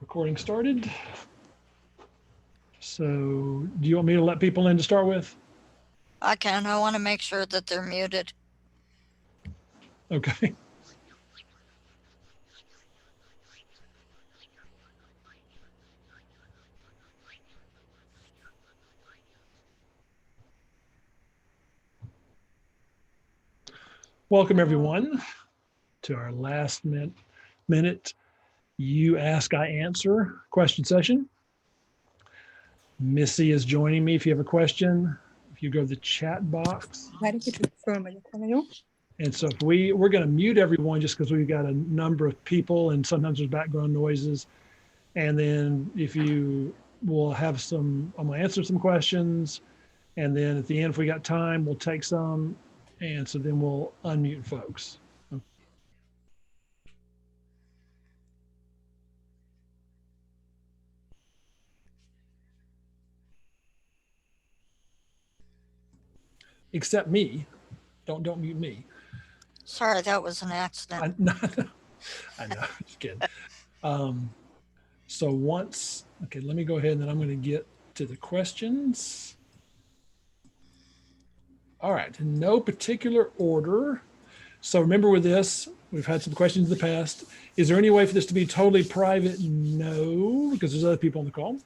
Recording started. So do you want me to let people in to start with? I can. I want to make sure that they're muted. Okay. Welcome everyone to our last minute you ask, I answer question session. Missy is joining me. If you have a question, if you go to the chat box. And so if we're going to mute everyone just because we've got a number of people and sometimes there's background noises. And then if you will have some, I'm going to answer some questions. And then at the end, if we got time, we'll take some. And so then we'll unmute folks. Except me. Don't mute me. Sorry, that was an accident. I know, just kidding. So once, okay, let me go ahead and then I'm going to get to the questions. All right, in no particular order. So remember with this, we've had some questions in the past. Is there any way for this to be totally private? No, because there's other people on the call.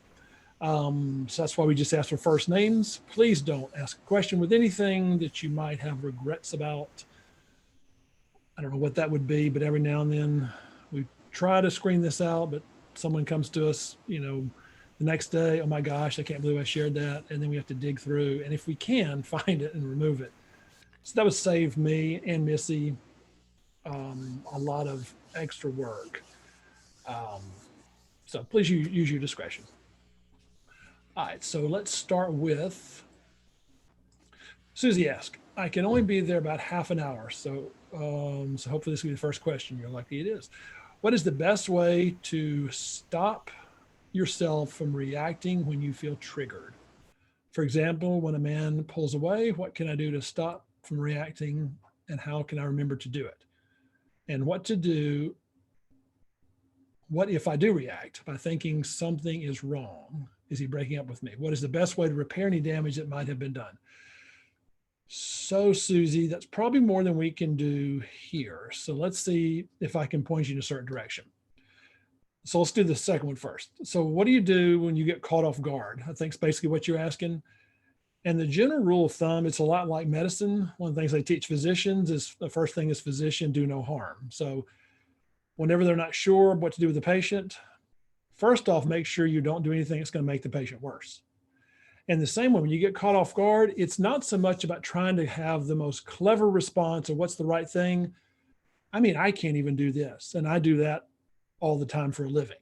So that's why we just ask for first names. Please don't ask a question with anything that you might have regrets about. I don't know what that would be, but every now and then we try to screen this out, but someone comes to us, the next day, oh my gosh, I can't believe I shared that. And then we have to dig through. And if we can, find it and remove it. So that would save me and Missy a lot of extra work. So please use your discretion. All right, so let's start with Susie asked, I can only be there about half an hour. So hopefully this will be the first question. You're lucky it is. What is the best way to stop yourself from reacting when you feel triggered? For example, when a man pulls away, what can I do to stop from reacting and how can I remember to do it? And what to do, what if I do react by thinking something is wrong? Is he breaking up with me? What is the best way to repair any damage that might have been done? So Susie, that's probably more than we can do here. So let's see if I can point you in a certain direction. So let's do the second one first. So what do you do when you get caught off guard? I think it's basically what you're asking. And the general rule of thumb, it's a lot like medicine. One of the things they teach physicians is the first thing is physician, do no harm. So whenever they're not sure what to do with the patient, first off, make sure you don't do anything that's going to make the patient worse. And the same way, when you get caught off guard, it's not so much about trying to have the most clever response or what's the right thing. I mean, I can't even do this. And I do that all the time for a living.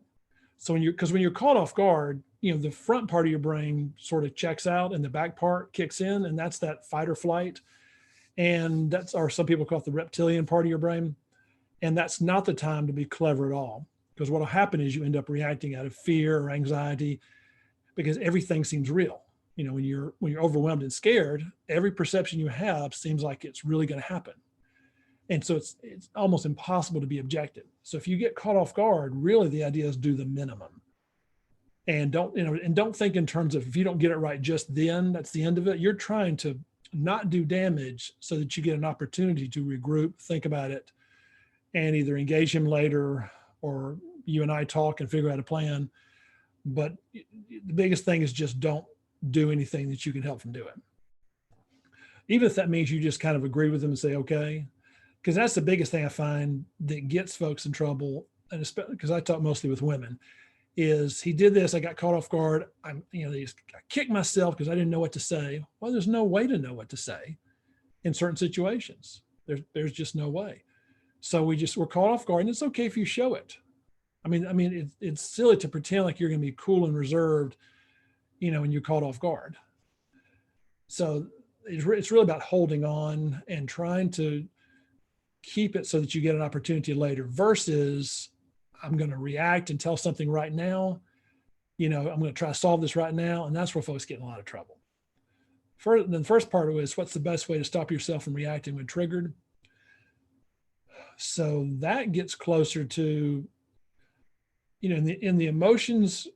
So when you're caught off guard, the front part of your brain sort of checks out and the back part kicks in, and that's that fight or flight. And or some people call it the reptilian part of your brain. And that's not the time to be clever at all. Because what will happen is you end up reacting out of fear or anxiety because everything seems real. When you're overwhelmed and scared, every perception you have seems like it's really going to happen. And so it's almost impossible to be objective. So if you get caught off guard, really the idea is do the minimum. And don't think in terms of if you don't get it right just then, that's the end of it. You're trying to not do damage so that you get an opportunity to regroup, think about it, and either engage him later or you and I talk and figure out a plan. But the biggest thing is just don't do anything that you can help from doing. Even if that means you just kind of agree with them and say, okay, because that's the biggest thing I find that gets folks in trouble. And especially because I talk mostly with women is he did this, I got caught off guard. I kicked myself because I didn't know what to say. Well, there's no way to know what to say in certain situations. There's just no way. So we're caught off guard, and it's okay if you show it. I mean, it's silly to pretend like you're going to be cool and reserved, when you're caught off guard. So it's really about holding on and trying to keep it so that you get an opportunity later versus I'm going to react and tell something right now. I'm going to try to solve this right now. And that's where folks get in a lot of trouble. The first part of it is what's the best way to stop yourself from reacting when triggered? So that gets closer to, in the emotions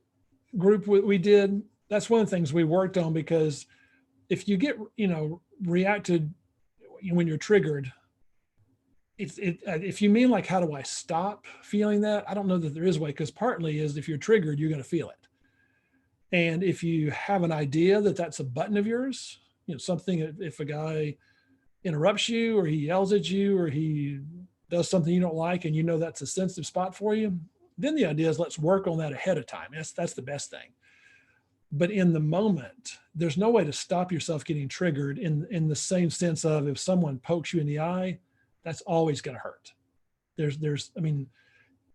group we did, that's one of the things we worked on, because if you get, reacted when you're triggered, if you mean like, how do I stop feeling that? I don't know that there is a way, because partly is if you're triggered, you're going to feel it. And if you have an idea that that's a button of yours, something, if a guy interrupts you or he yells at you or he does something you don't like, and that's a sensitive spot for you, then the idea is let's work on that ahead of time. That's the best thing. But in the moment, there's no way to stop yourself getting triggered in the same sense of, if someone pokes you in the eye, that's always going to hurt.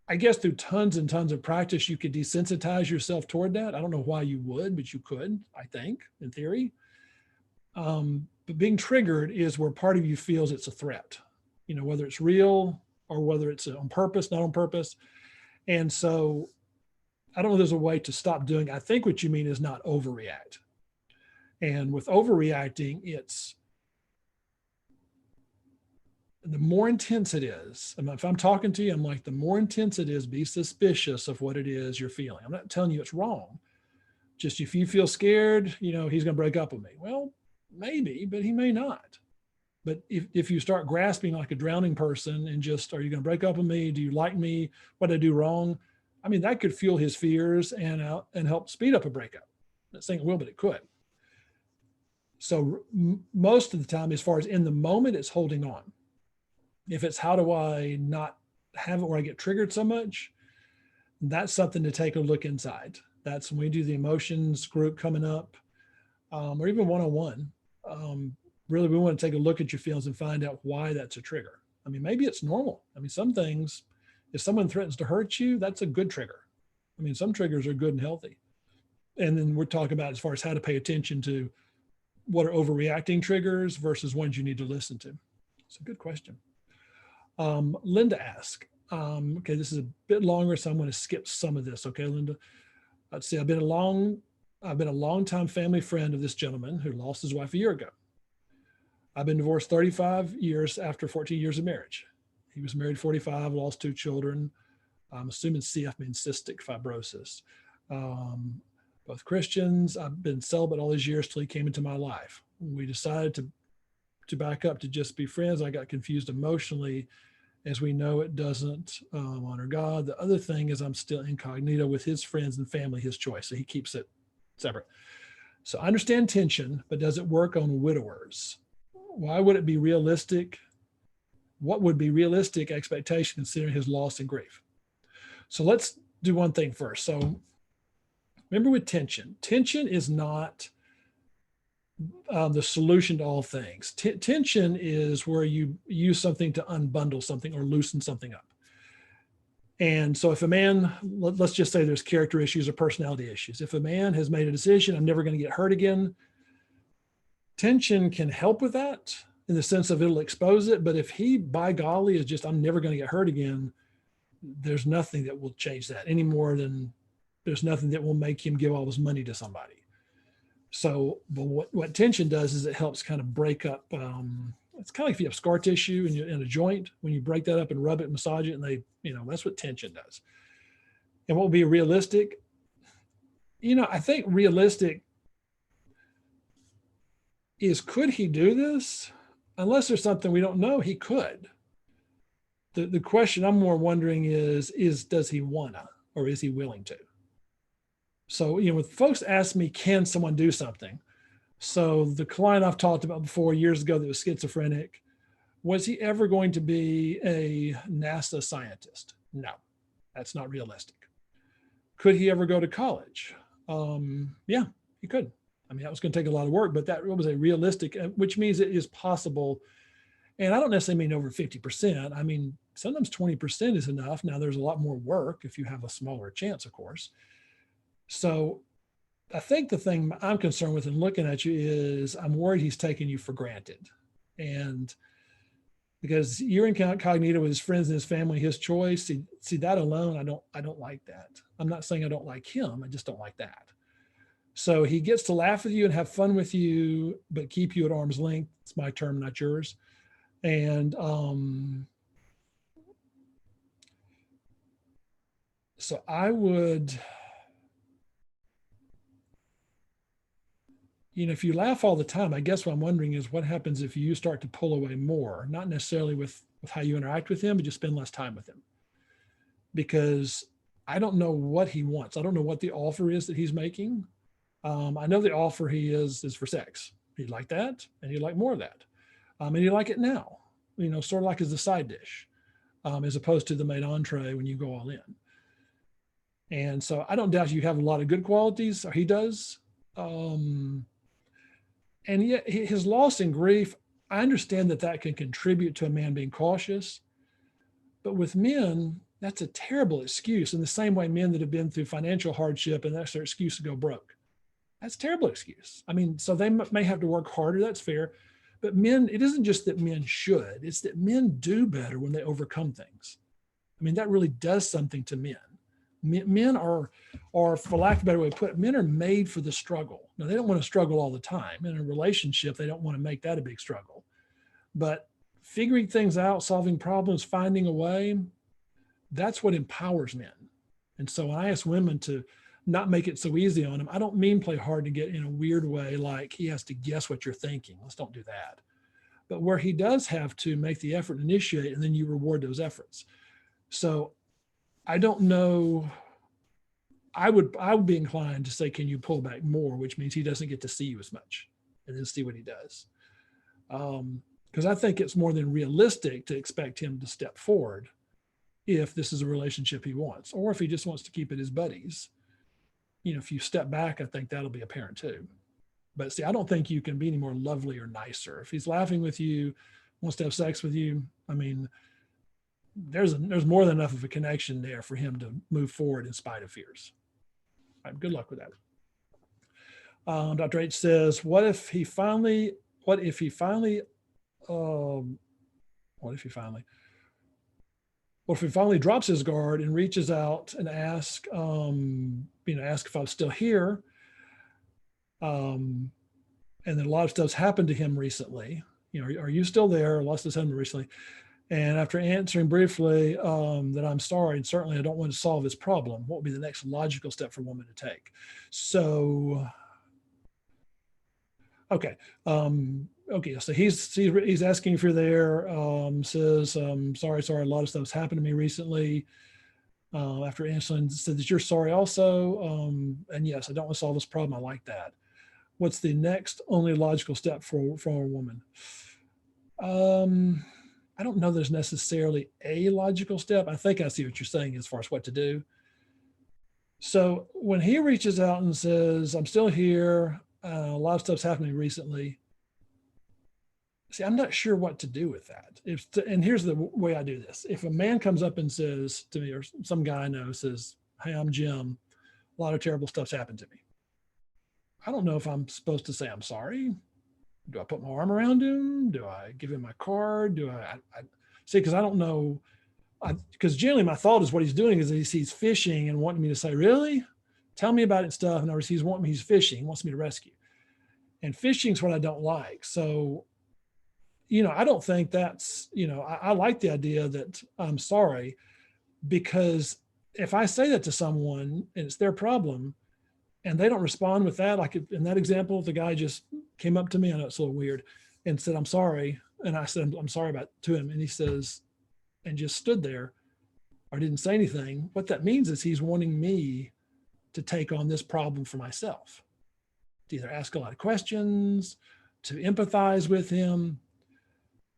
I guess through tons and tons of practice, you could desensitize yourself toward that. I don't know why you would, but you could, I think, in theory. But being triggered is where part of you feels it's a threat, whether it's real or whether it's on purpose, not on purpose. And so I don't know there's a way to stop doing. I think what you mean is not overreact. And with overreacting, it's the more intense it is. If I'm talking to you, I'm like, the more intense it is, be suspicious of what it is you're feeling. I'm not telling you it's wrong. Just if you feel scared, he's going to break up with me. Well, maybe, but he may not. But if you start grasping like a drowning person and just, are you going to break up with me? Do you like me? What did I do wrong? That could fuel his fears and help speed up a breakup. I'm not saying it will, but it could. So most of the time, as far as in the moment, it's holding on. If it's, how do I not have it where I get triggered so much? That's something to take a look inside. That's when we do the emotions group coming up, or even one-on-one. Really, we want to take a look at your feelings and find out why that's a trigger. Maybe it's normal. Some things, if someone threatens to hurt you, that's a good trigger. Some triggers are good and healthy. And then we're talking about as far as how to pay attention to what are overreacting triggers versus ones you need to listen to. It's a good question. Linda asked, okay, this is a bit longer, so I'm going to skip some of this. Okay, Linda. Let's see. I've been a long-time family friend of this gentleman who lost his wife a year ago. I've been divorced 35 years after 14 years of marriage. He was married 45, lost 2 children. I'm assuming CF means cystic fibrosis. Both Christians. I've been celibate all these years till he came into my life. We decided to back up to just be friends. I got confused emotionally, as we know it doesn't honor God. The other thing is I'm still incognito with his friends and family, his choice. So he keeps it separate. So I understand tension, but does it work on widowers? Why would it be realistic? What would be realistic expectation considering his loss and grief? So let's do one thing first. So remember, with tension is not the solution to all things. Tension is where you use something to unbundle something or loosen something up. And so if a man, let's just say there's character issues or personality issues. If a man has made a decision, I'm never going to get hurt again, tension can help with that in the sense of it'll expose it. But if he, by golly, is just, I'm never going to get hurt again, there's nothing that will change that any more than there's nothing that will make him give all his money to somebody. So, but what tension does is it helps kind of break up. It's kind of like if you have scar tissue in a joint, when you break that up and rub it, massage it, and that's what tension does. And what will be realistic? I think realistic is, could he do this? Unless there's something we don't know, he could. The question I'm more wondering is does he wanna, or is he willing to? So, when folks ask me, can someone do something? So the client I've talked about before years ago that was schizophrenic, was he ever going to be a NASA scientist? No, that's not realistic. Could he ever go to college? Yeah, he could. That was going to take a lot of work, but that was a realistic, which means it is possible. And I don't necessarily mean over 50%. Sometimes 20% is enough. Now there's a lot more work if you have a smaller chance, of course. So I think the thing I'm concerned with in looking at you is I'm worried he's taking you for granted. And because you're incognito with his friends and his family, his choice, see that alone, I don't like that. I'm not saying I don't like him. I just don't like that. So he gets to laugh with you and have fun with you, but keep you at arm's length. It's my term, not yours. And So I would, if you laugh all the time, I guess what I'm wondering is what happens if you start to pull away more, not necessarily with how you interact with him, but just spend less time with him. Because I don't know what he wants. I don't know what the offer is that he's making. I know the offer he is for sex. He'd like that, and he'd like more of that. And he'd like it now, sort of like as a side dish, as opposed to the main entree when you go all in. And so I don't doubt you have a lot of good qualities, or he does. And yet his loss and grief, I understand that can contribute to a man being cautious. But with men, that's a terrible excuse. In the same way, men that have been through financial hardship and that's their excuse to go broke. That's a terrible excuse. I mean, so they may have to work harder. That's fair. But men, it isn't just that men should, it's that men do better when they overcome things. I mean, that really does something to men. Men are, for lack of a better way to put it, men are made for the struggle. Now, they don't want to struggle all the time. In a relationship, they don't want to make that a big struggle. But figuring things out, solving problems, finding a way, that's what empowers men. And so when I ask women to not make it so easy on him, I don't mean play hard to get in a weird way, like he has to guess what you're thinking. Let's don't do that. But where he does have to make the effort, initiate, and then you reward those efforts. So I don't know. I would be inclined to say, can you pull back more, which means he doesn't get to see you as much, and then see what he does. Because I think it's more than realistic to expect him to step forward if this is a relationship he wants, or if he just wants to keep it as buddies. If you step back, I think that'll be apparent too. But see, I don't think you can be any more lovely or nicer. If he's laughing with you, wants to have sex with you, I mean, there's more than enough of a connection there for him to move forward in spite of fears. All right, good luck with that. Dr. H says, what if he finally drops his guard and reaches out and asks if I'm still here. And then a lot of stuff's happened to him recently. Are you still there? A lot of stuff's happened recently. And after answering briefly that I'm sorry, and certainly I don't want to solve his problem, what would be the next logical step for a woman to take? So, okay. So he's asking if you're there, says, sorry, a lot of stuff's happened to me recently. After answering, said that you're sorry also. And yes, I don't want to solve this problem. I like that. What's the next only logical step for a woman? I don't know there's necessarily a logical step. I think I see what you're saying as far as what to do. So when he reaches out and says, I'm still here, a lot of stuff's happening recently. See, I'm not sure what to do with that. And here's the way I do this. If a man comes up and says to me, or some guy I know says, hey, I'm Jim, a lot of terrible stuff's happened to me. I don't know if I'm supposed to say I'm sorry. Do I put my arm around him? Do I give him my card? Do I see? Because I don't know. Because generally my thought is what he's doing is he's fishing and wanting me to say, really? Tell me about it and stuff. And he's fishing, he wants me to rescue. And fishing is what I don't like. So, I don't think that's, I like the idea that I'm sorry, because if I say that to someone and it's their problem and they don't respond with that, like in that example, the guy just came up to me, I know it's a little weird, and said, I'm sorry. And I said, I'm sorry to him. And he says, and just stood there or didn't say anything. What that means is he's wanting me to take on this problem for myself, to either ask a lot of questions, to empathize with him.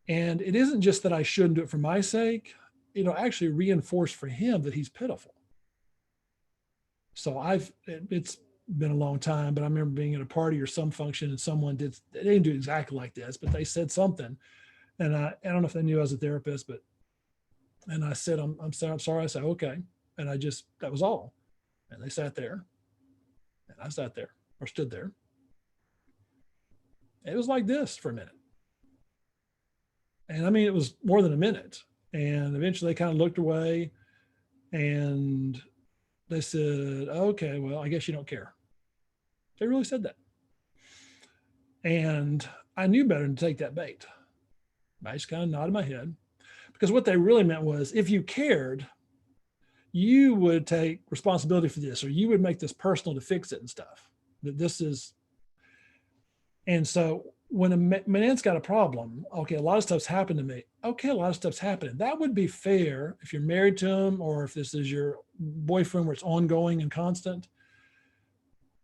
And it isn't just that I shouldn't do it for my sake. It'll actually reinforce for him that he's pitiful. So it's been a long time, but I remember being at a party or some function and someone they didn't do exactly like this, but they said something. And I don't know if they knew I was a therapist, and I said, I'm sorry. I said, okay. And that was all. And they sat there and I sat there or stood there. It was like this for a minute. And I mean, it was more than a minute. And eventually they kind of looked away and they said, okay, well, I guess you don't care. They really said that. And I knew better than to take that bait. I just kind of nodded my head, because what they really meant was, if you cared, you would take responsibility for this, or you would make this personal to fix it and stuff. That this is, and so when a man's got a problem, okay, a lot of stuff's happened to me. Okay, a lot of stuff's happening. That would be fair if you're married to him or if this is your boyfriend where it's ongoing and constant.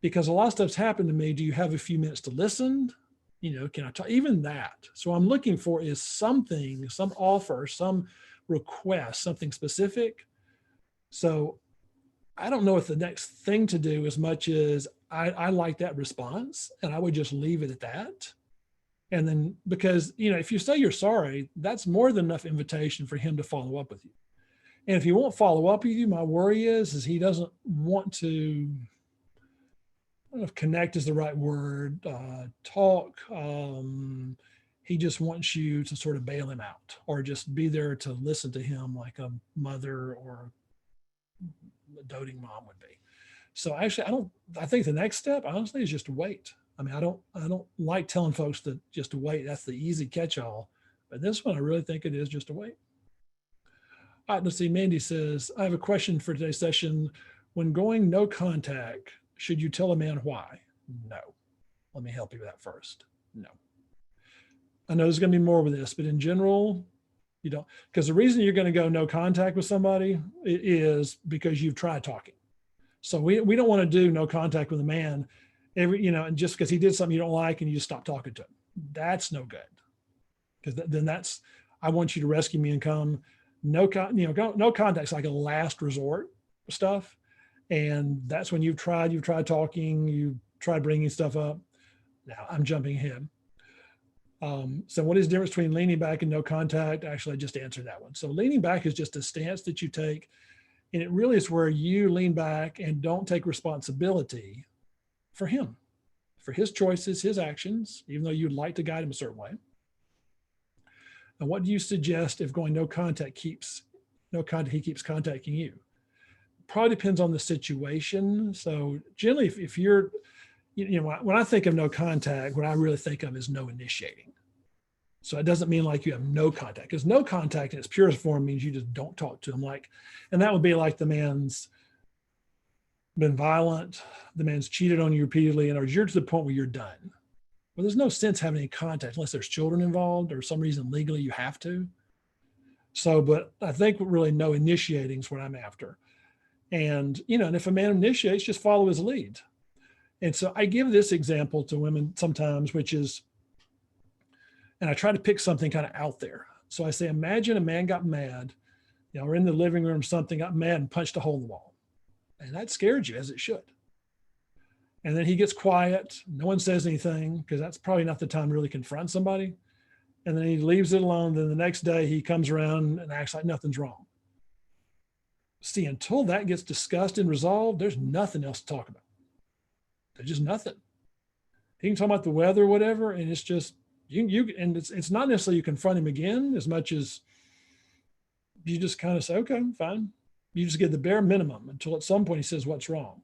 Because a lot of stuff's happened to me. Do you have a few minutes to listen? Can I talk? Even that. So I'm looking for is something, some offer, some request, something specific. So I don't know what the next thing to do as much as I like that response and I would just leave it at that. And then because, if you say you're sorry, that's more than enough invitation for him to follow up with you. And if he won't follow up with you, my worry is he doesn't want to, I don't know if connect is the right word, talk. He just wants you to sort of bail him out or just be there to listen to him like a mother or a doting mom would be. So actually, I think the next step, honestly, is just to wait. I mean, I don't like telling folks to just to wait. That's the easy catch-all. But this one, I really think it is just to wait. All right, let's see. Mandy says, I have a question for today's session. When going no contact, should you tell a man why? No. Let me help you with that first. No. I know there's going to be more with this, but in general, you don't, because the reason you're going to go no contact with somebody is because you've tried talking. So we don't want to do no contact with a man and just because he did something you don't like and you just stop talking to him. That's no good. Because then I want you to rescue me and come. No contact's like a last resort stuff. And that's when you've tried talking, you tried bringing stuff up. Now I'm jumping ahead. So what is the difference between leaning back and no contact? Actually, I just answered that one. So leaning back is just a stance that you take. And it really is where you lean back and don't take responsibility for him, for his choices, his actions, even though you'd like to guide him a certain way. And what do you suggest if going no contact, he keeps contacting you? Probably depends on the situation. So generally, if you're, when I think of no contact, what I really think of is no initiating. So it doesn't mean like you have no contact, because no contact in its purest form means you just don't talk to him. And that would be like the man's been violent, the man's cheated on you repeatedly, and you're to the point where you're done. Well, there's no sense having any contact unless there's children involved or some reason legally you have to. So, but I think really no initiating is what I'm after. And, and if a man initiates, just follow his lead. And so I give this example to women sometimes, which is, and I try to pick something kind of out there. So I say, imagine a man got mad, we're in the living room, something got mad and punched a hole in the wall. And that scared you, as it should. And then he gets quiet. No one says anything because that's probably not the time to really confront somebody. And then he leaves it alone. Then the next day he comes around and acts like nothing's wrong. See, until that gets discussed and resolved, there's nothing else to talk about. There's just nothing. He can talk about the weather or whatever, and it's just and it's not necessarily you confront him again as much as you just kind of say, okay, fine. You just get the bare minimum until at some point he says, what's wrong?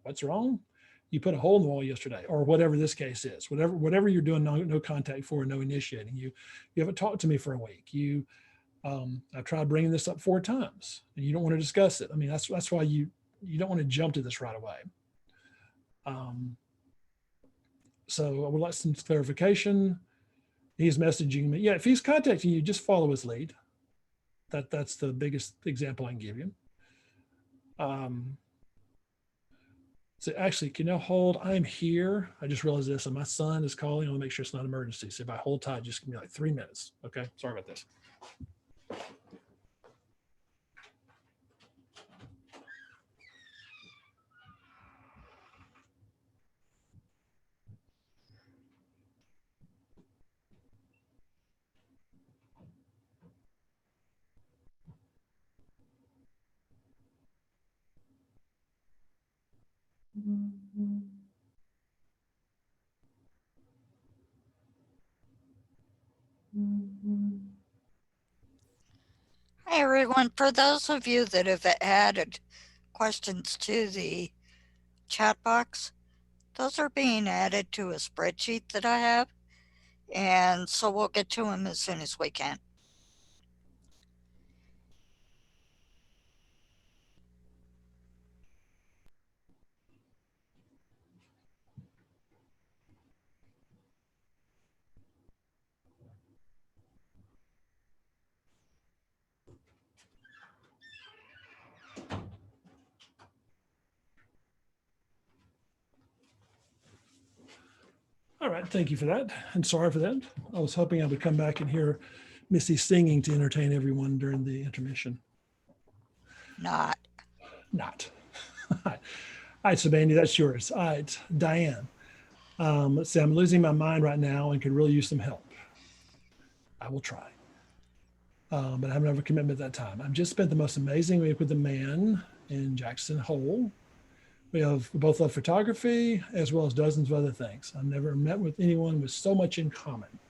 What's wrong? You put a hole in the wall yesterday, or whatever this case is, whatever you're doing, no contact for, no initiating. You haven't talked to me for a week. I've tried bringing this up 4 times and you don't want to discuss it. I mean, that's why you don't want to jump to this right away. So I would like some clarification. He's messaging me. Yeah, if he's contacting you, just follow his lead. That's the biggest example I can give you. So actually, can you hold? I'm here. I just realized this, and my son is calling. I want to make sure it's not an emergency. So if I hold tight, just give me like 3 minutes. Okay, sorry about this. Hi, everyone. For those of you that have added questions to the chat box, those are being added to a spreadsheet that I have. And so we'll get to them as soon as we can. right. Thank you for that. And sorry for that. I was hoping I would come back and hear Missy singing to entertain everyone during the intermission. Not. Not. All right, so Bandy, that's yours. All right, Diane. Let's see, I'm losing my mind right now and could really use some help. I will try. But I have another commitment at that time. I've just spent the most amazing week with the man in Jackson Hole. We both love photography as well as dozens of other things. I've never met with anyone with so much in common,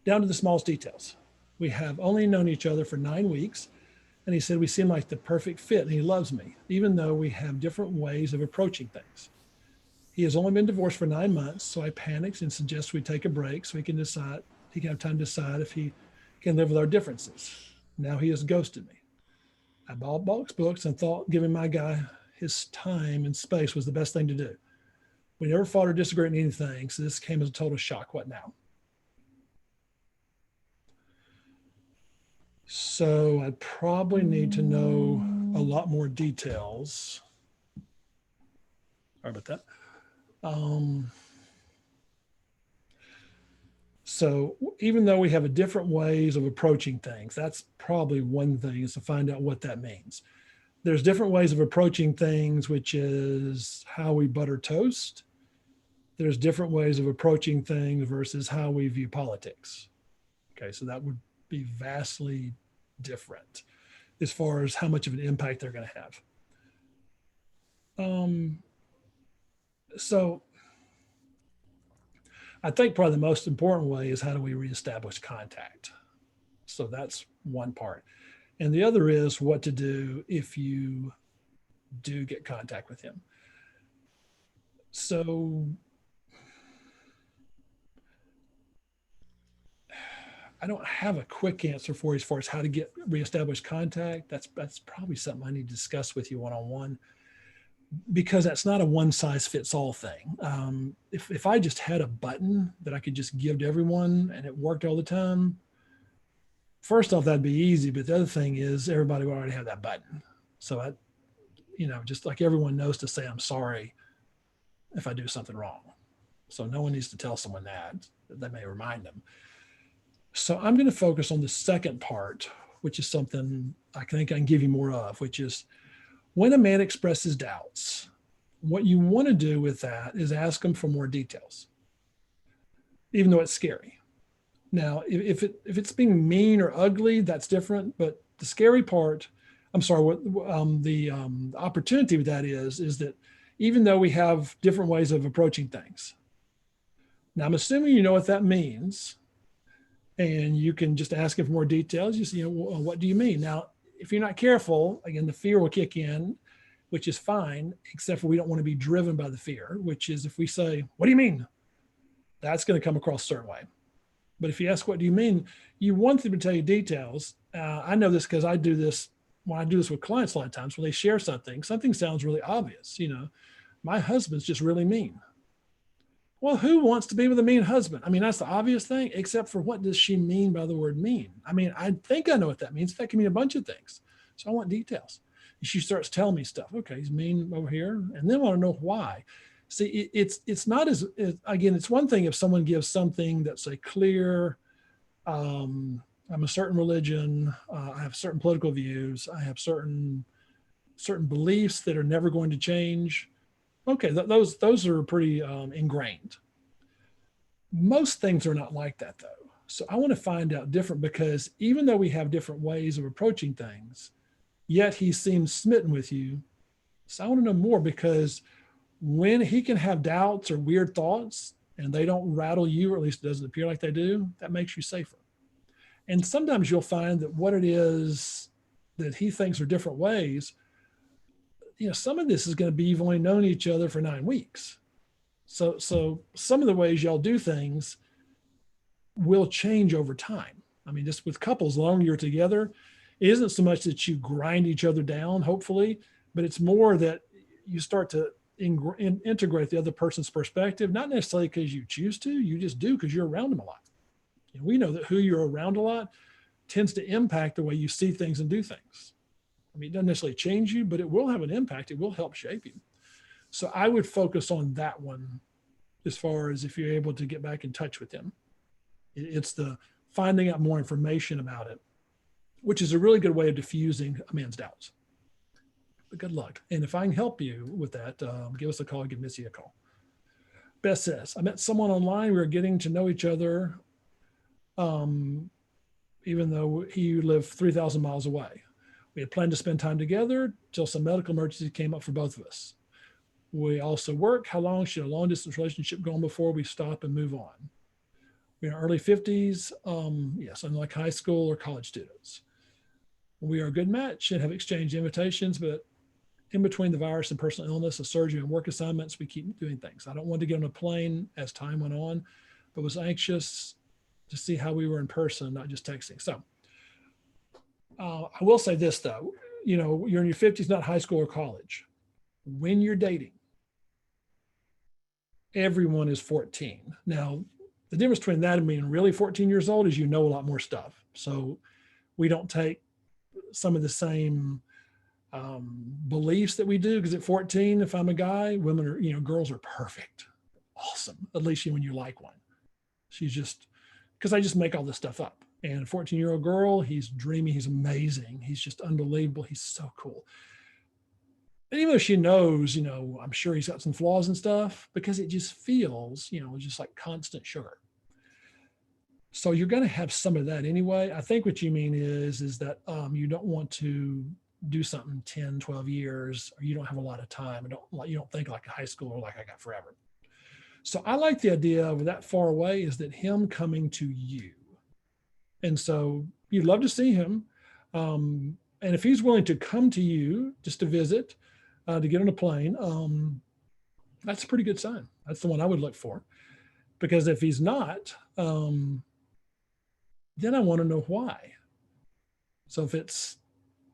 down to the smallest details. We have only known each other for 9 weeks, and he said we seem like the perfect fit and he loves me, even though we have different ways of approaching things. He has only been divorced for 9 months, so I panicked and suggested we take a break so he can have time to decide if he can live with our differences. Now he has ghosted me. I bought books and thought giving my guy his time and space was the best thing to do. We never fought or disagreed on anything, so this came as a total shock. What now? So I probably need to know a lot more details. Sorry about that. So even though we have different ways of approaching things, that's probably one thing, is to find out what that means. There's different ways of approaching things, which is how we butter toast. There's different ways of approaching things versus how we view politics. Okay, so that would be vastly different as far as how much of an impact they're going to have. So I think probably the most important way is how do we reestablish contact? So that's one part. And the other is what to do if you do get contact with him. So I don't have a quick answer for you as far as how to get reestablished contact. That's probably something I need to discuss with you one-on-one, because that's not a one size fits all thing. If I just had a button that I could just give to everyone and it worked all the time, first off, that'd be easy. But the other thing is everybody would already have that button. So just like everyone knows to say, I'm sorry if I do something wrong. So no one needs to tell someone that may remind them. So I'm going to focus on the second part, which is something I think I can give you more of, which is when a man expresses doubts, what you want to do with that is ask him for more details, even though it's scary. Now, if it's being mean or ugly, that's different. But the scary part, the opportunity with that is that even though we have different ways of approaching things, now I'm assuming you know what that means, and you can just ask him for more details. You say, what do you mean? Now, if you're not careful, again, the fear will kick in, which is fine, except for we don't want to be driven by the fear, which is if we say, what do you mean? That's going to come across a certain way. But if you ask, what do you mean? You want them to tell you details. I know this because I do this when I do this with clients a lot of times. When they share something sounds really obvious. My husband's just really mean. Well, who wants to be with a mean husband? I mean, that's the obvious thing, except for what does she mean by the word mean? I mean, I think I know what that means. That can mean a bunch of things. So I want details. And she starts telling me stuff. Okay, he's mean over here. And then I want to know why. See, it's not again, it's one thing if someone gives something that's a clear, I'm a certain religion, I have certain political views, I have certain beliefs that are never going to change. Okay, those are pretty ingrained. Most things are not like that, though. So I want to find out different, because even though we have different ways of approaching things, yet he seems smitten with you. So I want to know more, because when he can have doubts or weird thoughts and they don't rattle you, or at least it doesn't appear like they do, that makes you safer. And sometimes you'll find that what it is that he thinks are different ways, some of this is going to be you've only known each other for 9 weeks. So some of the ways y'all do things will change over time. I mean, just with couples, the longer you're together, it isn't so much that you grind each other down, hopefully, but it's more that you start to integrate the other person's perspective, not necessarily because you choose to, you just do because you're around them a lot. We know that who you're around a lot tends to impact the way you see things and do things. I mean, it doesn't necessarily change you, but it will have an impact. It will help shape you. So I would focus on that one as far as if you're able to get back in touch with him. It's the finding out more information about it, which is a really good way of diffusing a man's doubts. But good luck. And if I can help you with that, give us a call, give Missy a call. Beth says, I met someone online. We were getting to know each other, even though he lived 3,000 miles away. We had planned to spend time together till some medical emergency came up for both of us. We also work. How long should a long distance relationship go on before we stop and move on? We're in our early 50s. Yes, unlike high school or college students. We are a good match and have exchanged invitations, but in between the virus and personal illness, a surgery and work assignments, we keep doing things. I don't want to get on a plane as time went on, but was anxious to see how we were in person, not just texting. So I will say this though, you're in your 50s, not high school or college. When you're dating, everyone is 14. Now, the difference between that and being really 14 years old is you know a lot more stuff. So we don't take some of the same beliefs that we do, because at 14, if I'm a guy, women are, girls are perfect, awesome, at least when you like one. She's just, because I just make all this stuff up. And a 14-year-old girl, he's dreamy, he's amazing, he's just unbelievable, he's so cool. And even though she knows, I'm sure he's got some flaws and stuff, because it just feels, just like constant sugar. So you're going to have some of that anyway. I think what you mean is that you don't want to do something 10, 12 years, or you don't have a lot of time. You don't think like a high school or like I got forever. So I like the idea of that far away is that him coming to you. And so you'd love to see him. And if he's willing to come to you just to visit, to get on a plane, that's a pretty good sign. That's the one I would look for. Because if he's not, then I want to know why. So if it's,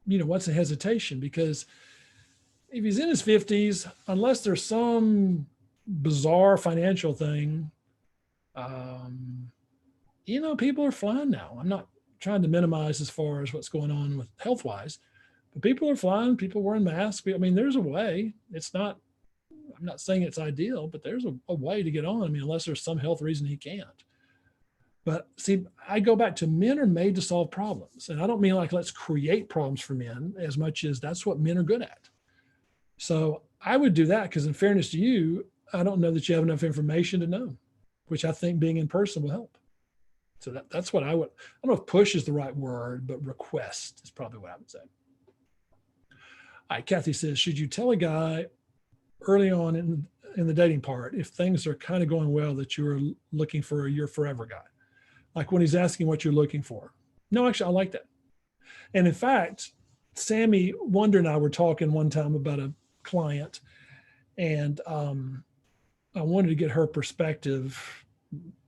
what's the hesitation? Because if he's in his 50s, unless there's some bizarre financial thing, people are flying now. I'm not trying to minimize as far as what's going on with health-wise, but people are flying, people wearing masks. I mean, there's a way. I'm not saying it's ideal, but there's a way to get on. I mean, unless there's some health reason he can't. But see, I go back to men are made to solve problems. And I don't mean like let's create problems for men as much as that's what men are good at. So I would do that because in fairness to you, I don't know that you have enough information to know, which I think being in person will help. So that's what I don't know if push is the right word, but request is probably what I would say. All right, Kathy says, should you tell a guy early on in the dating part, if things are kind of going well, that you're looking for your forever guy? Like when he's asking what you're looking for. No, actually, I like that. And in fact, Sammy Wonder and I were talking one time about a client, and I wanted to get her perspective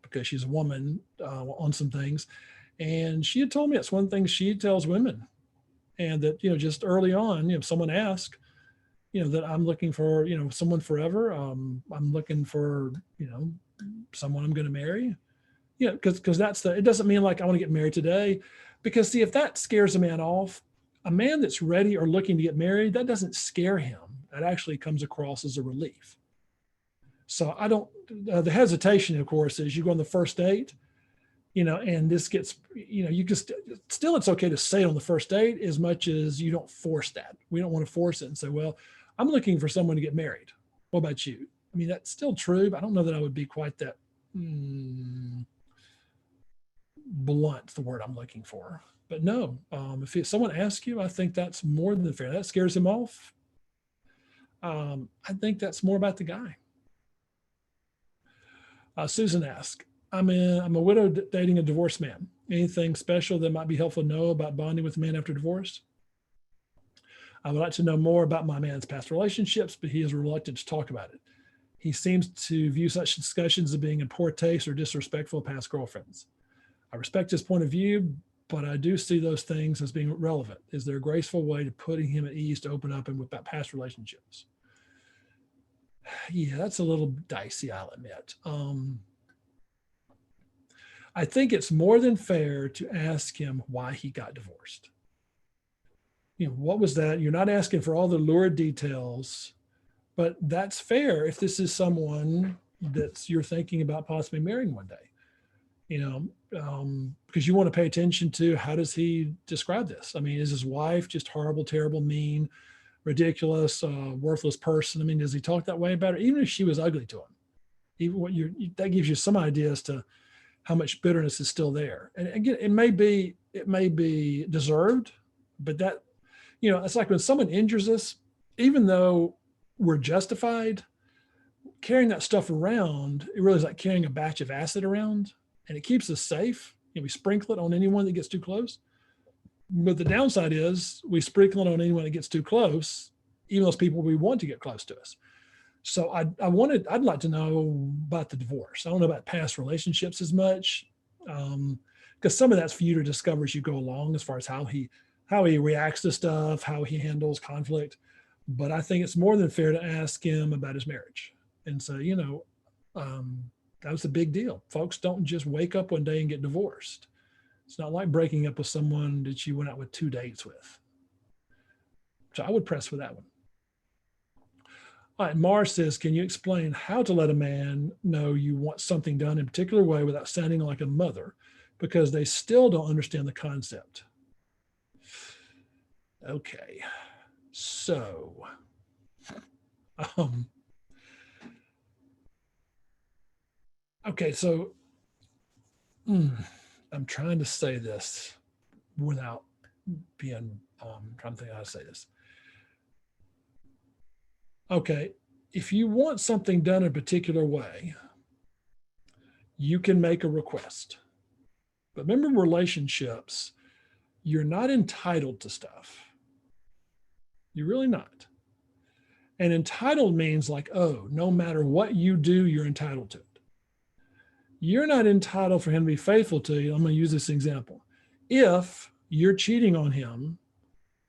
because she's a woman on some things. And she had told me it's one thing she tells women, and that, just early on, if someone asks, that I'm looking for, someone forever. I'm looking for, someone I'm going to marry. Because it doesn't mean like I want to get married today, because see, if that scares a man off, a man that's ready or looking to get married, that doesn't scare him. That actually comes across as a relief. So I don't, the hesitation, of course, is you go on the first date, and this gets, you just, still it's okay to say it on the first date as much as you don't force that. We don't want to force it and say, well, I'm looking for someone to get married. What about you? I mean, that's still true, but I don't know that I would be quite that, blunt, the word I'm looking for. But no, if someone asks you, I think that's more than fair. That scares him off. I think that's more about the guy. Susan asks, I'm a widow dating a divorced man. Anything special that might be helpful to know about bonding with a man after divorce? I would like to know more about my man's past relationships, but he is reluctant to talk about it. He seems to view such discussions as being in poor taste or disrespectful of past girlfriends. I respect his point of view, but I do see those things as being relevant. Is there a graceful way to putting him at ease to open up him about past relationships? Yeah, that's a little dicey, I'll admit. I think it's more than fair to ask him why he got divorced. What was that? You're not asking for all the lurid details, but that's fair if this is someone that you're thinking about possibly marrying one day, because you want to pay attention to how does he describe this? I mean, is his wife just horrible, terrible, mean, ridiculous, worthless person? I mean, does he talk that way about her? Even if she was ugly to him, even what that gives you some idea as to how much bitterness is still there. And again, it may be deserved, but that, it's like when someone injures us, even though we're justified, carrying that stuff around, it really is like carrying a batch of acid around, and it keeps us safe. We sprinkle it on anyone that gets too close. But the downside is we sprinkle it on anyone that gets too close, even those people we want to get close to us. So I'd like to know about the divorce. I don't know about past relationships as much, because some of that's for you to discover as you go along, as far as how he reacts to stuff, how he handles conflict. But I think it's more than fair to ask him about his marriage and say, that was a big deal. Folks don't just wake up one day and get divorced. It's not like breaking up with someone that you went out with 2 dates with. So I would press for that one. All right, Mars says, can you explain how to let a man know you want something done in a particular way without sounding like a mother, because they still don't understand the concept? Okay, so okay, so I'm trying to say this without being trying to think how to say this. Okay, if you want something done a particular way, you can make a request. But remember, relationships, you're not entitled to stuff. You're really not. And entitled means like, oh, no matter what you do, you're entitled to it. You're not entitled for him to be faithful to you. I'm going to use this example. If you're cheating on him,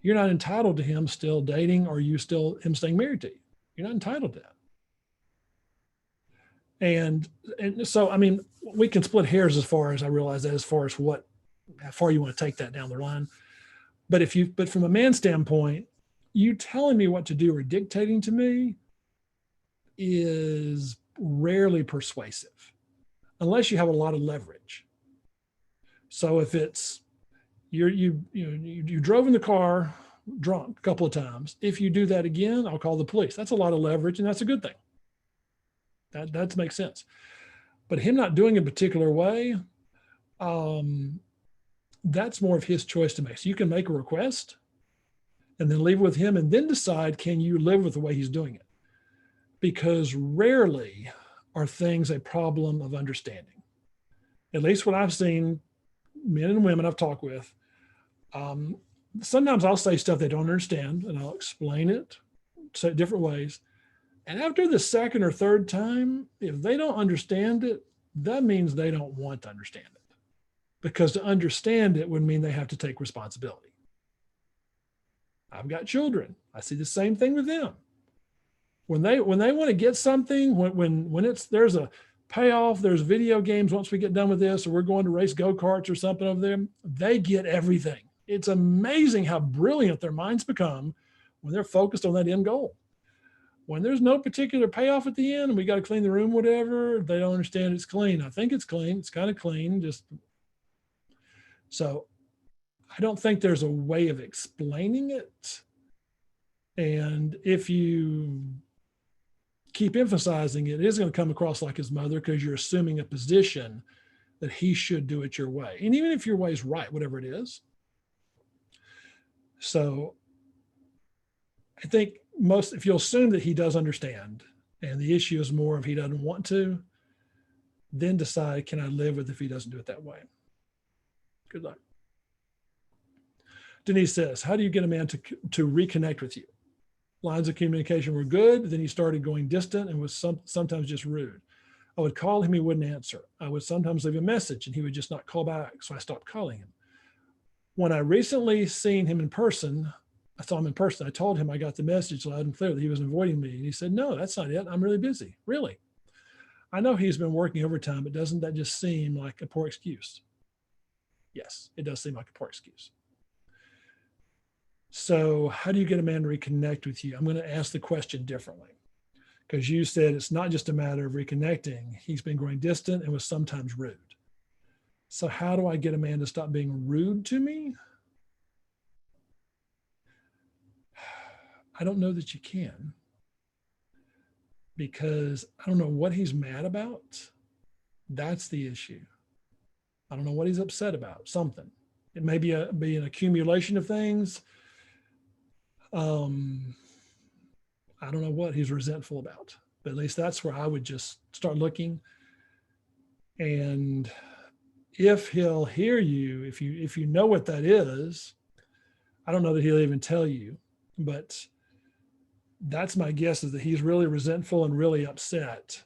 you're not entitled to him still dating or him staying married to you. You're not entitled to that. And so, I mean, we can split hairs as far as I realize that, as far as how far you want to take that down the line. But from a man's standpoint, you telling me what to do or dictating to me is rarely persuasive, unless you have a lot of leverage. So if it's you drove in the car drunk a couple of times, if you do that again, I'll call the police. That's a lot of leverage, and that's a good thing. That makes sense. But him not doing it a particular way, that's more of his choice to make. So you can make a request and then leave it with him, and then decide, can you live with the way he's doing it? Because rarely are things a problem of understanding. At least what I've seen, men and women I've talked with, sometimes I'll say stuff they don't understand, and I'll explain it, say it different ways. And after the second or third time, if they don't understand it, that means they don't want to understand it. Because to understand it would mean they have to take responsibility. I've got children. I see the same thing with them. When they want to get something, when there's a payoff, there's video games once we get done with this, or we're going to race go-karts or something over there, they get everything. It's amazing how brilliant their minds become when they're focused on that end goal. When there's no particular payoff at the end and we got to clean the room, whatever, they don't understand it's clean. I think it's clean. It's kind of clean. So I don't think there's a way of explaining it. And if you keep emphasizing it, it is going to come across like his mother, because you're assuming a position that he should do it your way. And even if your way is right, whatever it is. So I think if you'll assume that he does understand, and the issue is more if he doesn't want to, then decide, can I live with if he doesn't do it that way? Good luck. Denise says, how do you get a man to reconnect with you? Lines of communication were good. Then he started going distant and was sometimes just rude. I would call him, he wouldn't answer. I would sometimes leave a message and he would just not call back. So I stopped calling him. When I recently seen him in person, I saw him in person. I told him I got the message loud and clear that he was avoiding me. And he said, no, that's not it. I'm really busy. Really? I know he's been working overtime, but doesn't that just seem like a poor excuse? Yes, it does seem like a poor excuse. So how do you get a man to reconnect with you? I'm going to ask the question differently, because you said it's not just a matter of reconnecting. He's been growing distant and was sometimes rude. So how do I get a man to stop being rude to me? I don't know that you can, because I don't know what he's mad about. That's the issue. I don't know what he's upset about. Something. It may be an accumulation of things. Um, I don't know what he's resentful about, but at least that's where I would just start looking. And if he'll hear you, if you know what that is, I don't know that he'll even tell you, but that's my guess, is that he's really resentful and really upset,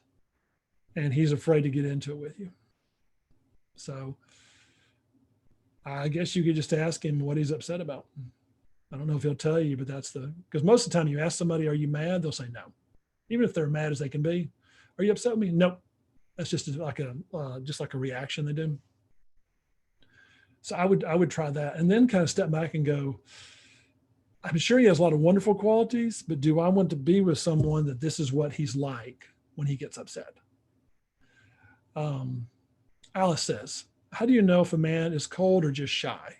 and he's afraid to get into it with you. So I guess you could just ask him what he's upset about. I don't know if he'll tell you, but because most of the time you ask somebody, are you mad? They'll say no. Even if they're mad as they can be. Are you upset with me? Nope. That's just like a reaction they do. So I would try that, and then kind of step back and go, I'm sure he has a lot of wonderful qualities, but do I want to be with someone that this is what he's like when he gets upset? Alice says, how do you know if a man is cold or just shy?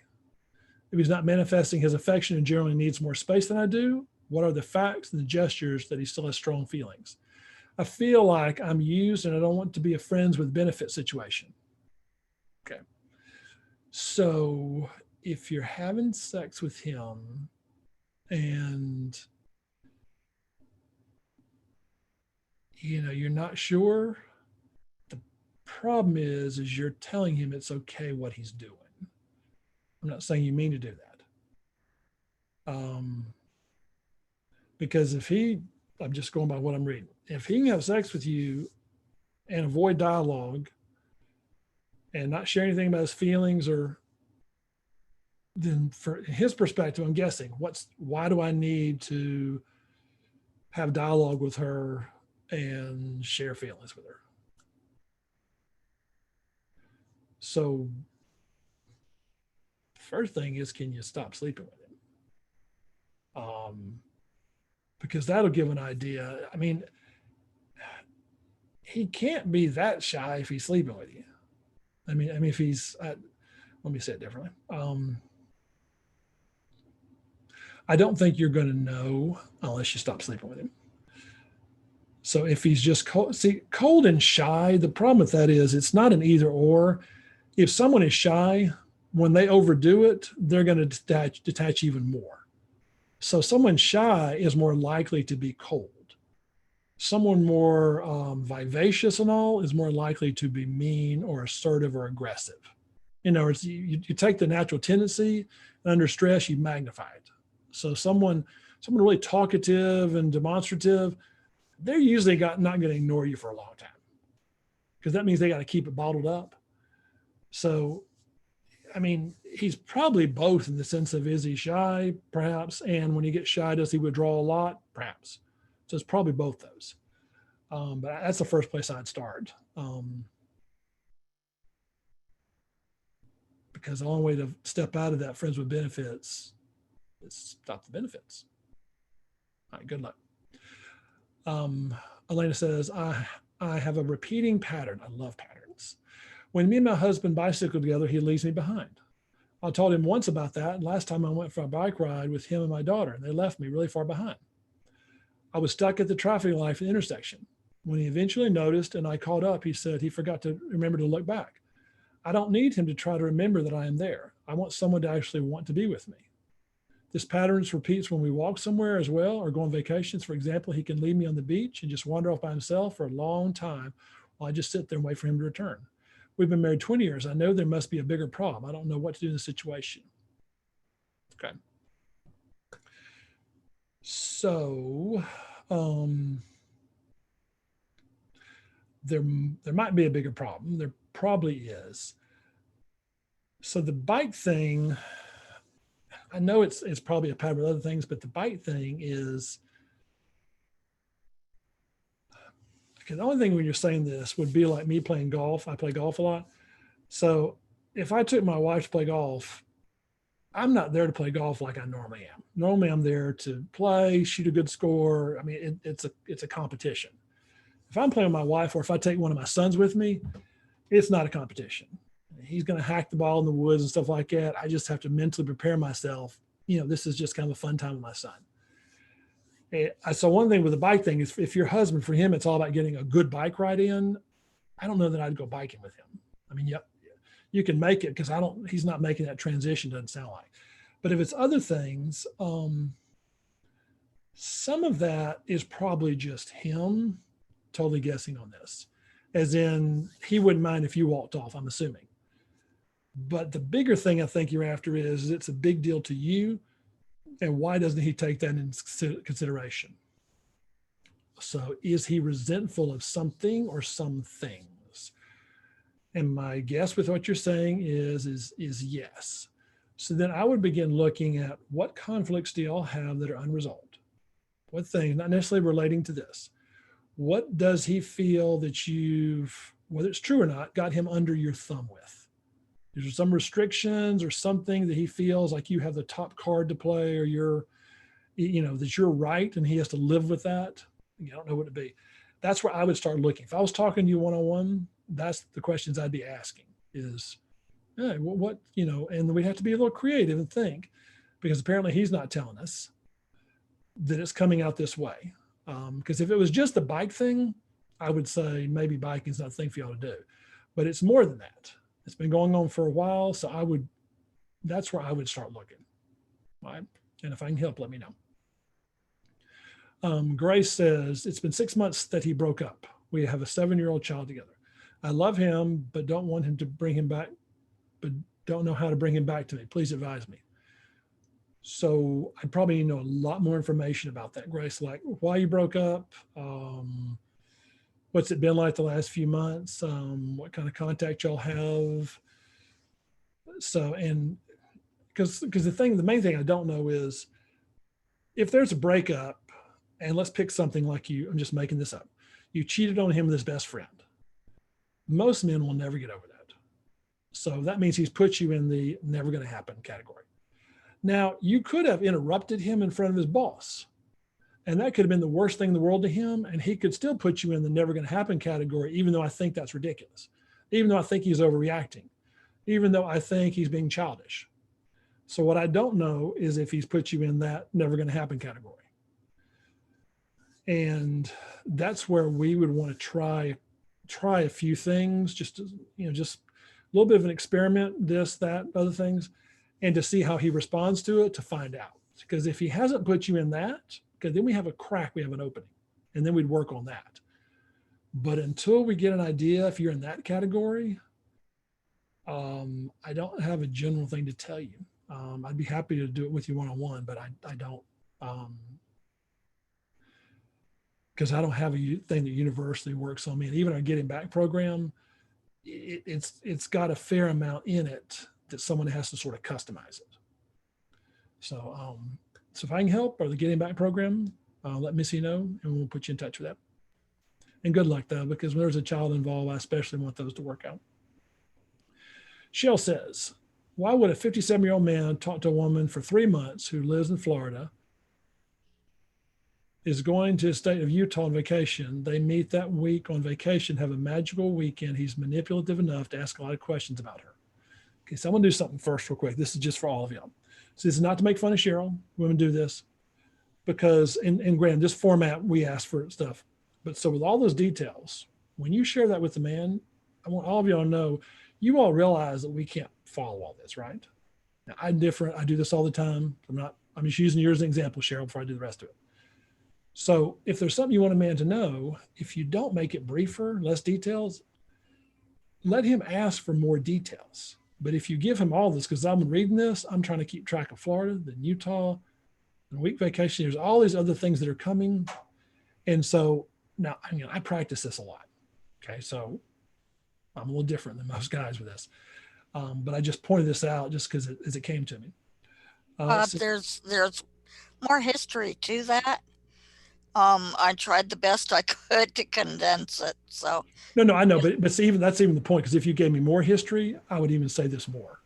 If he's not manifesting his affection and generally needs more space than I do, what are the facts and the gestures that he still has strong feelings? I feel like I'm used and I don't want to be a friends with benefit situation. Okay. So if you're having sex with him and you're not sure, the problem is you're telling him it's okay what he's doing. I'm not saying you mean to do that. Because I'm just going by what I'm reading. If he can have sex with you and avoid dialogue and not share anything about his feelings, or then for his perspective, I'm guessing, why do I need to have dialogue with her and share feelings with her? So first thing is, can you stop sleeping with him? Because that'll give an idea. I mean, he can't be that shy if he's sleeping with you. I mean, if he's, let me say it differently. I don't think you're going to know unless you stop sleeping with him. So if he's just cold and shy, the problem with that is it's not an either or. If someone is shy, when they overdo it, they're going to detach even more. So someone shy is more likely to be cold. Someone more vivacious and all is more likely to be mean or assertive or aggressive. In other words, you take the natural tendency, and under stress, you magnify it. So someone really talkative and demonstrative, they're usually not going to ignore you for a long time, because that means they got to keep it bottled up. So, I mean, he's probably both, in the sense of, is he shy? Perhaps. And when he gets shy, does he withdraw a lot? Perhaps. So it's probably both those. But that's the first place I'd start. Because the only way to step out of that friends with benefits is stop the benefits. All right, good luck. Elena says, I have a repeating pattern. I love patterns. When me and my husband bicycle together, he leaves me behind. I told him once about that. And last time I went for a bike ride with him and my daughter, and they left me really far behind. I was stuck at the traffic light at the intersection. When he eventually noticed and I caught up, he said he forgot to remember to look back. I don't need him to try to remember that I am there. I want someone to actually want to be with me. This pattern repeats when we walk somewhere as well, or go on vacations. For example, he can leave me on the beach and just wander off by himself for a long time while I just sit there and wait for him to return. We've been married 20 years. I know there must be a bigger problem. I don't know what to do in this situation. Okay. So there might be a bigger problem. There probably is. So the bike thing, I know it's probably a pattern with other things, but the bike thing is, because the only thing when you're saying this would be like me playing golf. I play golf a lot. So if I took my wife to play golf, I'm not there to play golf like I normally am. Normally, I'm there to play, shoot a good score. I mean, it's a competition. If I'm playing with my wife, or if I take one of my sons with me, it's not a competition. He's going to hack the ball in the woods and stuff like that. I just have to mentally prepare myself. This is just kind of a fun time with my son. So one thing with the bike thing is, if your husband, for him, it's all about getting a good bike ride in. I don't know that I'd go biking with him. I mean, yep, you can make it, because he's not making that transition, doesn't sound like. But if it's other things, some of that is probably just him totally guessing on this, as in he wouldn't mind if you walked off, I'm assuming. But the bigger thing I think you're after is it's a big deal to you, and why doesn't he take that into consideration? So is he resentful of something or some things? And my guess with what you're saying is yes. So then I would begin looking at, what conflicts do y'all have that are unresolved? What things, not necessarily relating to this, what does he feel that you've, whether it's true or not, got him under your thumb with? Is there some restrictions or something that he feels like you have the top card to play, or that you're right and he has to live with that? I don't know what it'd be. That's where I would start looking. If I was talking to you one-on-one, that's the questions I'd be asking is, hey, what, and we have to be a little creative and think, because apparently he's not telling us that it's coming out this way. Because if it was just the bike thing, I would say maybe biking is not the thing for y'all to do. But it's more than that. It's been going on for a while. So that's where I would start looking. Right. And if I can help, let me know. Grace says, it's been 6 months that he broke up. We have a 7-year-old child together. I love him, but don't want him to bring him back, but don't know how to bring him back to me. Please advise me. So I probably need to know a lot more information about that, Grace, like why you broke up. What's it been like the last few months? What kind of contact y'all have? So, and because the main thing I don't know is, if there's a breakup, and let's pick something like I'm just making this up, you cheated on him with his best friend. Most men will never get over that. So that means he's put you in the never going to happen category. Now, you could have interrupted him in front of his boss, and that could have been the worst thing in the world to him, and he could still put you in the never going to happen category, even though I think that's ridiculous, even though I think he's overreacting, even though I think he's being childish. So what I don't know is if he's put you in that never going to happen category. And that's where we would want to try a few things, just a little bit of an experiment, this, that, other things, and to see how he responds to it, to find out. Because if he hasn't put you in that, okay, then we have a crack, we have an opening, and then we'd work on that. But until we get an idea if you're in that category, I don't have a general thing to tell you. I'd be happy to do it with you one-on-one, but I don't, because I don't have a thing that university works on me. And even our Getting Back program, it's got a fair amount in it that someone has to sort of customize it. So if I can help, or the Getting Back program, let Missy know, and we'll put you in touch with that. And good luck, though, because when there's a child involved, I especially want those to work out. Shell says, why would a 57-year-old man talk to a woman for 3 months who lives in Florida, is going to the state of Utah on vacation? They meet that week on vacation, have a magical weekend. He's manipulative enough to ask a lot of questions about her. Okay, so I'm going to do something first real quick. This is just for all of y'all. So this is not to make fun of Cheryl. Women do this because, in granted, this format, we ask for stuff. But so with all those details, when you share that with the man, I want all of y'all to know, you all realize that we can't follow all this, right? Now, I'm different. I do this all the time. I'm just using yours as an example, Cheryl, before I do the rest of it. So if there's something you want a man to know, if you don't make it briefer, less details, let him ask for more details. But if you give him all this, because I'm reading this, I'm trying to keep track of Florida, then Utah, and week vacation, there's all these other things that are coming. And so now, I practice this a lot. Okay. So I'm a little different than most guys with this. But I just pointed this out just because as it came to me. There's more history to that. I tried the best I could to condense it. So no, I know, but that's even the point. Because if you gave me more history, I would even say this more.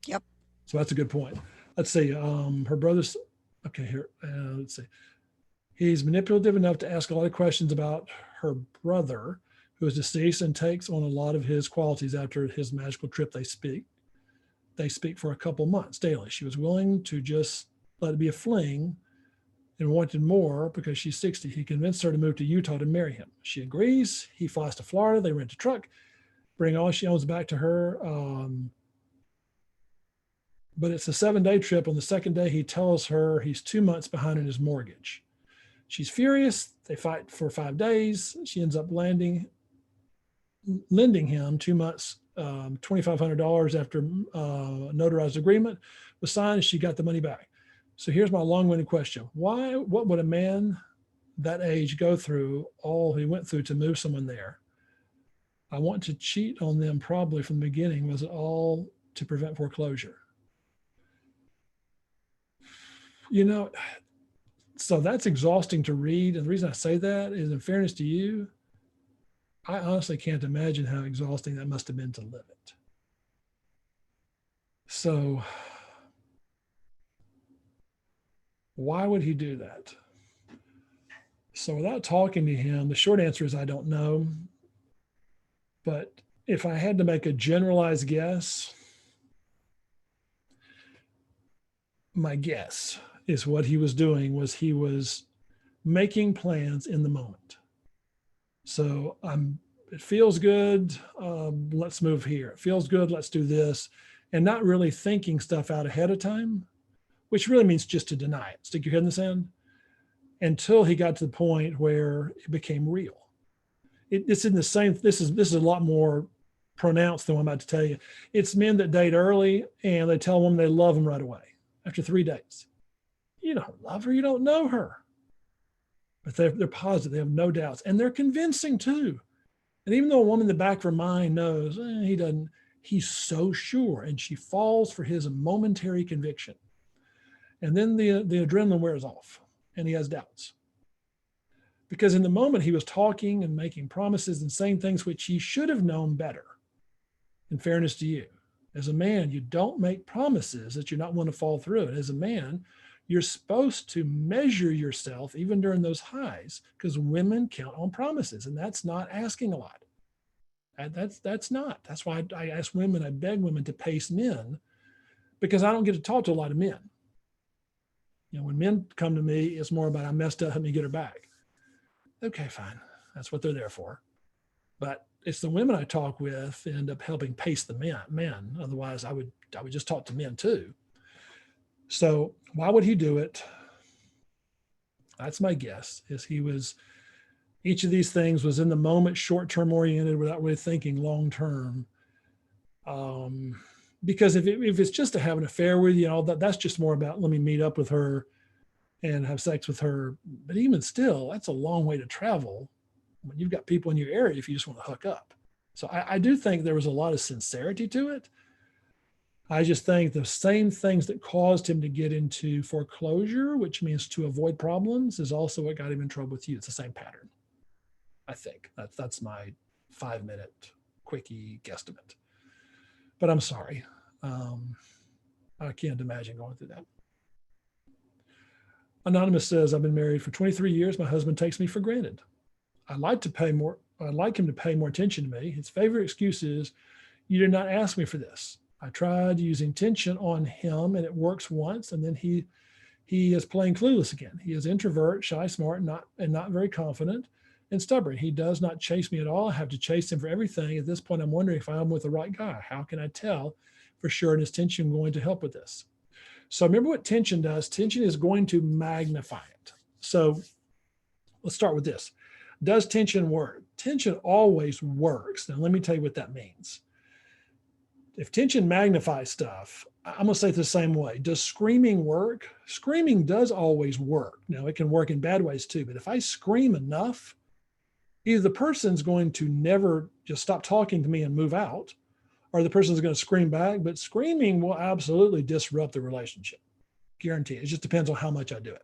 Yep. So that's a good point. Let's see. Her brother's, okay, here, let's see. He's manipulative enough to ask a lot of questions about her brother, who is deceased, and takes on a lot of his qualities after his magical trip. They speak for a couple months daily. She was willing to just let it be a fling and wanted more because she's 60. He convinced her to move to Utah to marry him. She agrees. He flies to Florida. They rent a truck, bring all she owns back to her. But it's a 7-day trip. On the second day, he tells her he's 2 months behind in his mortgage. She's furious. They fight for 5 days. She ends up lending him 2 months, $2,500 after a notarized agreement was signed. She got the money back. So here's my long-winded question. What would a man that age go through all he went through to move someone there? I want to cheat on them probably from the beginning. Was it all to prevent foreclosure? So that's exhausting to read. And the reason I say that is, in fairness to you, I honestly can't imagine how exhausting that must have been to live it. So why would he do that? So without talking to him, the short answer is I don't know. But if I had to make a generalized guess, my guess is what he was doing was he was making plans in the moment. So it feels good. Let's move here. It feels good. Let's do this. And not really thinking stuff out ahead of time, which really means just to deny it, stick your head in the sand, until he got to the point where it became real. It's in the same, this is a lot more pronounced than what I'm about to tell you. It's men that date early and they tell a woman they love them right away after 3 dates. You don't love her, you don't know her. But they're positive, they have no doubts, and they're convincing too. And even though a woman in the back of her mind knows he doesn't, he's so sure, and she falls for his momentary conviction. And then the adrenaline wears off and he has doubts. Because in the moment he was talking and making promises and saying things which he should have known better. In fairness to you, as a man, you don't make promises that you're not going to fall through. And as a man, you're supposed to measure yourself even during those highs, because women count on promises, and that's not asking a lot. That's not. That's why I ask women, I beg women to pace men, because I don't get to talk to a lot of men. When men come to me, it's more about I messed up, help me get her back. Okay, fine. That's what they're there for. But it's the women I talk with that end up helping pace the men. Otherwise, I would just talk to men too. So why would he do it? That's my guess, is each of these things was in the moment, short-term oriented without really thinking long-term. Because if it's just to have an affair with you, that's just more about, let me meet up with her and have sex with her. But even still, that's a long way to travel when you've got people in your area if you just want to hook up. So I do think there was a lot of sincerity to it. I just think the same things that caused him to get into foreclosure, which means to avoid problems, is also what got him in trouble with you. It's the same pattern. I think that's my 5-minute quickie guesstimate. But I'm sorry. I can't imagine going through that. Anonymous says, I've been married for 23 years. My husband takes me for granted. I'd like him to pay more attention to me. His favorite excuse is, you did not ask me for this. I tried using tension on him and it works once, and then he is playing clueless again. He is introvert, shy, smart, not very confident and stubborn. He does not chase me at all. I have to chase him for everything. At this point, I'm wondering if I'm with the right guy. How can I tell for sure? And is tension going to help with this? So remember what tension does. Tension is going to magnify it. So let's start with this. Does tension work? Tension always works. Now, let me tell you what that means. If tension magnifies stuff, I'm going to say it the same way. Does screaming work? Screaming does always work. Now, it can work in bad ways too, but if I scream enough, either the person's going to never just stop talking to me and move out, or the person's going to scream back, but screaming will absolutely disrupt the relationship. Guarantee it. It just depends on how much I do it.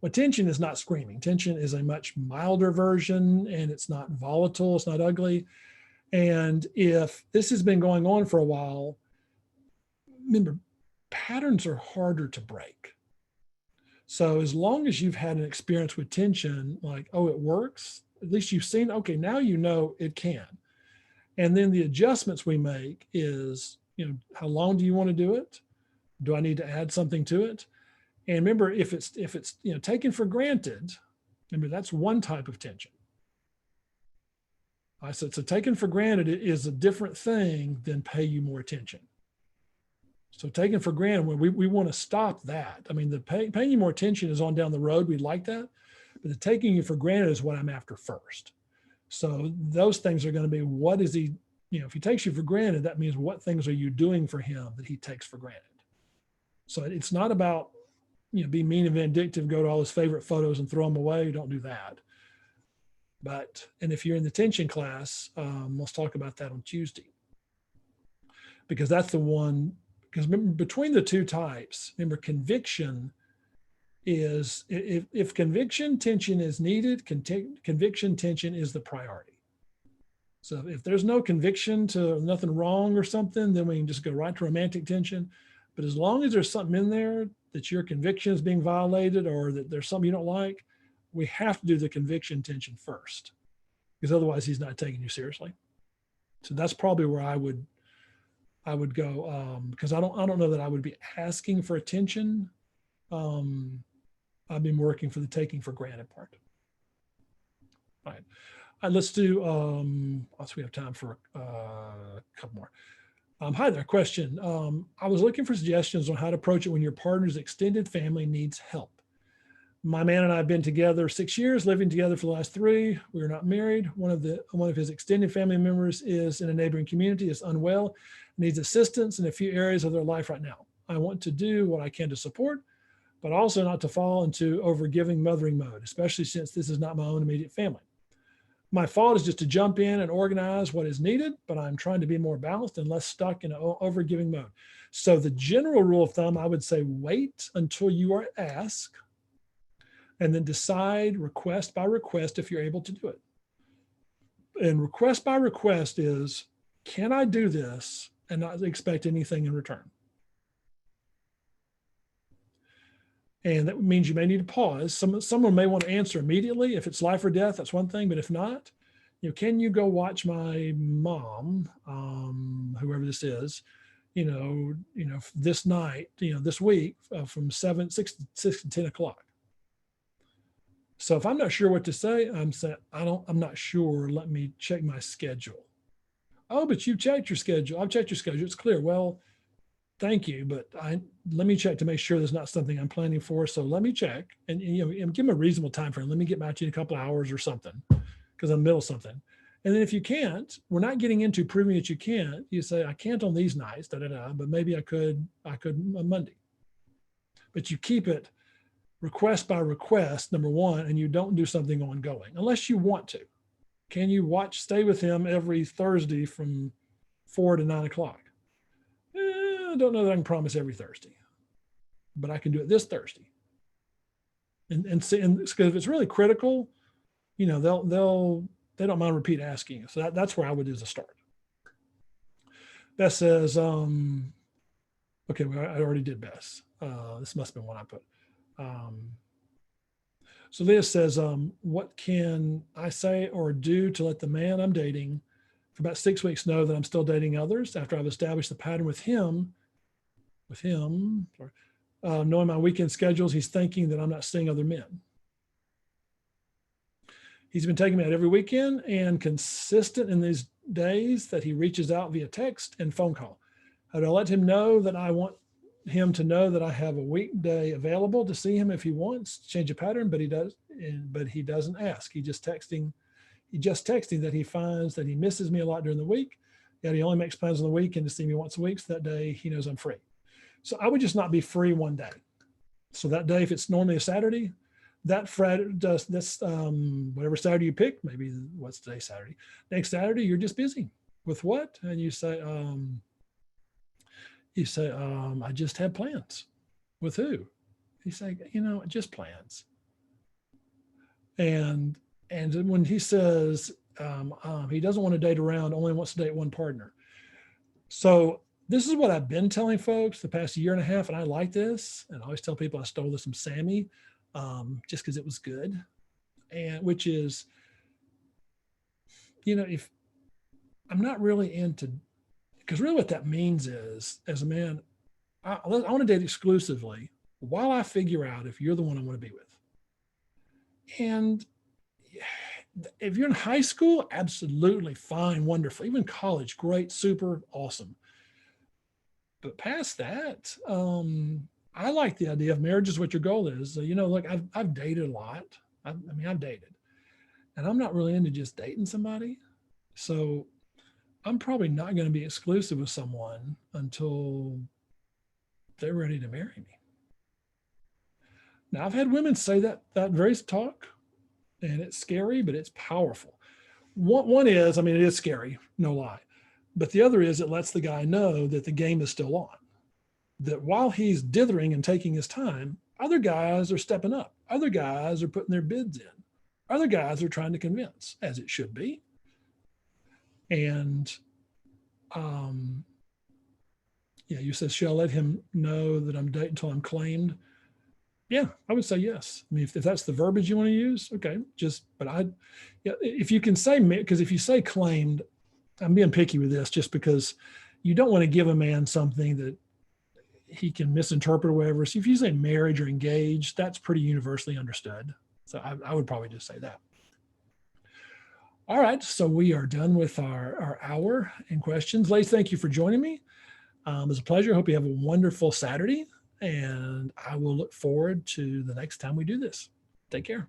Well, tension is not screaming. Tension is a much milder version, and it's not volatile. It's not ugly. And if this has been going on for a while, remember, patterns are harder to break. So as long as you've had an experience with tension, like, oh, it works, at least you've seen, okay, now you know it can. And then the adjustments we make is, how long do you want to do it? Do I need to add something to it? And remember, if it's taken for granted, remember that's one type of tension. I said, so taken for granted is a different thing than pay you more attention. So taken for granted, when we want to stop that. I mean, the paying you more attention is on down the road. We'd like that. But the taking you for granted is what I'm after first. So those things are going to be, what is he, if he takes you for granted, that means what things are you doing for him that he takes for granted? So it's not about, be mean and vindictive, go to all his favorite photos and throw them away. Don't do that. But, and if you're in the tension class, let's talk about that on Tuesday. Because that's the one, because remember, between the two types, remember, conviction is, if conviction tension is needed, conviction tension is the priority. So if there's no conviction to nothing wrong or something, then we can just go right to romantic tension. But as long as there's something in there that your conviction is being violated, or that there's something you don't like, we have to do the conviction tension first, because otherwise he's not taking you seriously. So that's probably where I would go, because I don't know that I would be asking for attention. I've been working for the taking for granted part. All right. Let's do, also we have time for a couple more. Hi there, question. I was looking for suggestions on how to approach it when your partner's extended family needs help. My man and I have been together 6 years, living together for the last 3. We are not married. One of his extended family members is in a neighboring community, is unwell, needs assistance in a few areas of their life right now. I want to do what I can to support, but also not to fall into overgiving mothering mode, especially since this is not my own immediate family. My fault is just to jump in and organize what is needed, but I'm trying to be more balanced and less stuck in an overgiving mode. So the general rule of thumb, I would say, wait until you are asked, and then decide request by request if you're able to do it. And request by request is, can I do this and not expect anything in return? And that means you may need to pause. Someone may want to answer immediately. If it's life or death, that's one thing. But if not, can you go watch my mom, whoever this is, this night, this week, from 6 to 10 o'clock. So if I'm not sure what to say, I'm saying, I'm not sure. Let me check my schedule. Oh, but you checked your schedule. I've checked your schedule. It's clear. Well, thank you, but let me check to make sure there's not something I'm planning for. So let me check, and give them a reasonable time frame. Let me get back to you in a couple of hours or something, because I'm in the middle of something. And then if you can't, we're not getting into proving that you can't. You say, I can't on these nights, but maybe I could on Monday. But you keep it request by request, number one, and you don't do something ongoing unless you want to. Can you stay with him every Thursday from 4 to 9 o'clock? I don't know that I can promise every Thursday, but I can do it this Thursday. And see, and because if it's really critical, they don't mind repeat asking. So that's where I would do as a start. Beth says, okay, well, I already did Beth. This must have been one I put. So Leah says, what can I say or do to let the man I'm dating for about 6 weeks know that I'm still dating others after I've established the pattern with him, knowing my weekend schedules, he's thinking that I'm not seeing other men. He's been taking me out every weekend and consistent in these days that he reaches out via text and phone call. How do I let him know that I want him to know that I have a weekday available to see him if he wants to change a pattern, but he doesn't ask. He just texting that he finds that he misses me a lot during the week, yet he only makes plans on the weekend to see me once a week. So that day he knows I'm free. So I would just not be free one day. So that day, if it's normally a Saturday, that Friday does this, whatever Saturday you pick, maybe what's today, Saturday. Next Saturday, you're just busy with what? And you say, I just had plans. With who? You say, just plans. And when he says he doesn't want to date around, only wants to date one partner. So this is what I've been telling folks the past year and a half, and I like this. And I always tell people I stole this from Sammy, just because it was good, and which is, if I'm not really into, because really what that means is, as a man, I want to date exclusively while I figure out if you're the one I want to be with. And if you're in high school, absolutely fine, wonderful. Even college, great, super, awesome. But past that, I like the idea of marriage is what your goal is. Look, I've dated a lot. I've dated, and I'm not really into just dating somebody. So I'm probably not going to be exclusive with someone until they're ready to marry me. Now, I've had women say that very talk, and it's scary, but it's powerful. One is, it is scary, no lie. But the other is it lets the guy know that the game is still on. That while he's dithering and taking his time, other guys are stepping up. Other guys are putting their bids in. Other guys are trying to convince, as it should be. And you said, shall I let him know that I'm dating until I'm claimed? Yeah, I would say yes. If that's the verbiage you want to use, okay. If you can say, because if you say claimed, I'm being picky with this just because you don't want to give a man something that he can misinterpret or whatever. So if you say marriage or engaged, that's pretty universally understood. So I would probably just say that. All right, so we are done with our hour and questions. Ladies, thank you for joining me. It was a pleasure. I hope you have a wonderful Saturday, and I will look forward to the next time we do this. Take care.